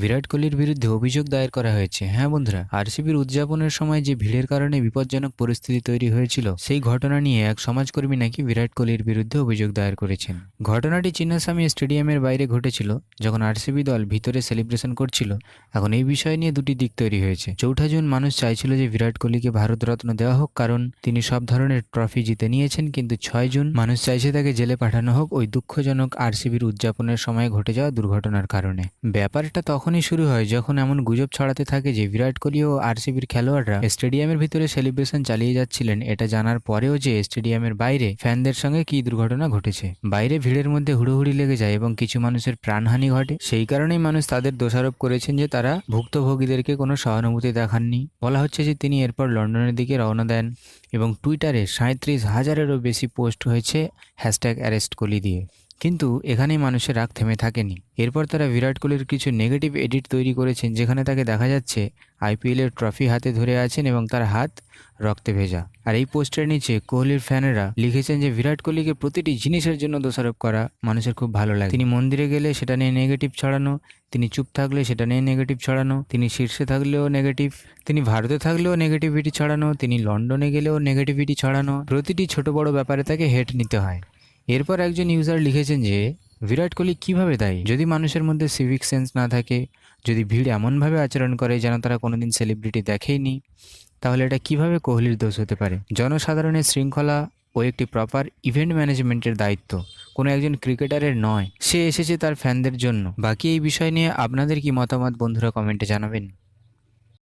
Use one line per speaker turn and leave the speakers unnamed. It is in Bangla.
বিরাট কোহলির বিরুদ্ধে অভিযোগ দায়ের করা হয়েছে। হ্যাঁ বন্ধুরা, আরসিবির উদযাপনের সময় যে ভিড়ের কারণে বিপজ্জনক পরিস্থিতি তৈরি হয়েছিল সেই ঘটনা নিয়ে এক সমাজকর্মী নাকি বিরাট কোহলির বিরুদ্ধে অভিযোগ দায়ের করেছেন। ঘটনাটি চিন্নাস্বামী স্টেডিয়ামের বাইরে ঘটেছিল, যখন আরসিবি দল ভিতরে সেলিব্রেশন করছিল। এখন এই বিষয় নিয়ে দুটি দিক তৈরি হয়েছে। 4 জুন মানুষ চাইছিল যে বিরাট কোহলিকে ভারতরত্ন দেওয়া হোক, কারণ তিনি সব ধরনের ট্রফি জিতে নিয়েছেন, কিন্তু 6 জুন মানুষ চাইছে তাকে জেলে পাঠানো হোক ওই দুঃখজনক আরসিবির উদযাপনের সময় ঘটে যাওয়া দুর্ঘটনার কারণে। ব্যাপারটা তখনই শুরু হয় যখন এমন গুজব ছড়াতে থাকে যে বিরাট কোহলি ও আরসিবির খেলোয়াড়রা স্টেডিয়ামের ভিতরে সেলিব্রেশন চালিয়ে যাচ্ছিলেন, এটা জানার পরেও যে স্টেডিয়ামের বাইরে ফ্যানদের সঙ্গে কী দুর্ঘটনা ঘটেছে। বাইরে ভিড়ের মধ্যে হুড়োহুড়ি লেগে যায় এবং কিছু মানুষের প্রাণহানি ঘটে। সেই কারণেই মানুষ তাদের দোষারোপ করেছেন যে তারা ভুক্তভোগীদেরকে কোনো সহানুভূতি দেখাননি। বলা হচ্ছে যে তিনি এরপর লন্ডনের দিকে রওনা দেন এবং টুইটারে 37,000-এরও বেশি পোস্ট হয়েছে #অ্যারেস্টকোহলি দিয়ে। কিন্তু এখানেই মানুষের রাগ থেমে থাকেনি। এরপর তারা বিরাট কোহলির কিছু নেগেটিভ এডিট তৈরি করেছেন, যেখানে তাকে দেখা যাচ্ছে আইপিএলের ট্রফি হাতে ধরে আছেন এবং তার হাত রক্তে ভেজা। আর এই পোস্টের নিচে কোহলির ফ্যানেরা লিখেছেন যে বিরাট কোহলিকে প্রতিটি জিনিসের জন্য দোষারোপ করা মানুষের খুব ভালো লাগে। তিনি মন্দিরে গেলে সেটা নিয়ে নেগেটিভ ছড়ানো, তিনি চুপ থাকলে সেটা নিয়ে নেগেটিভ ছড়ানো, তিনি শীর্ষে থাকলেও নেগেটিভ, তিনি ভারতে থাকলেও নেগেটিভিটি ছড়ানো, তিনি লন্ডনে গেলেও নেগেটিভিটি ছড়ানো। প্রতিটি ছোট বড় ব্যাপারে তাকে হেট নিতে হয়। এরপর একজন ইউজার লিখেছেন যে বিরাট কোহলি কীভাবে দায়ী? যদি মানুষের মধ্যে সিভিক সেন্স না থাকে, যদি ভিড় এমনভাবে আচরণ করে যেন তারা কোনোদিন সেলিব্রিটি দেখেইনি, তাহলে এটা কিভাবে কোহলির দোষ হতে পারে? জনসাধারণের শৃঙ্খলা ও একটি প্রপার ইভেন্ট ম্যানেজমেন্টের দায়িত্ব কোনো একজন ক্রিকেটারের নয়। সে এসেছে তার ফ্যানদের জন্য। বাকি এই বিষয় নিয়ে আপনাদের কি মতামত বন্ধুরা কমেন্টে জানাবেন।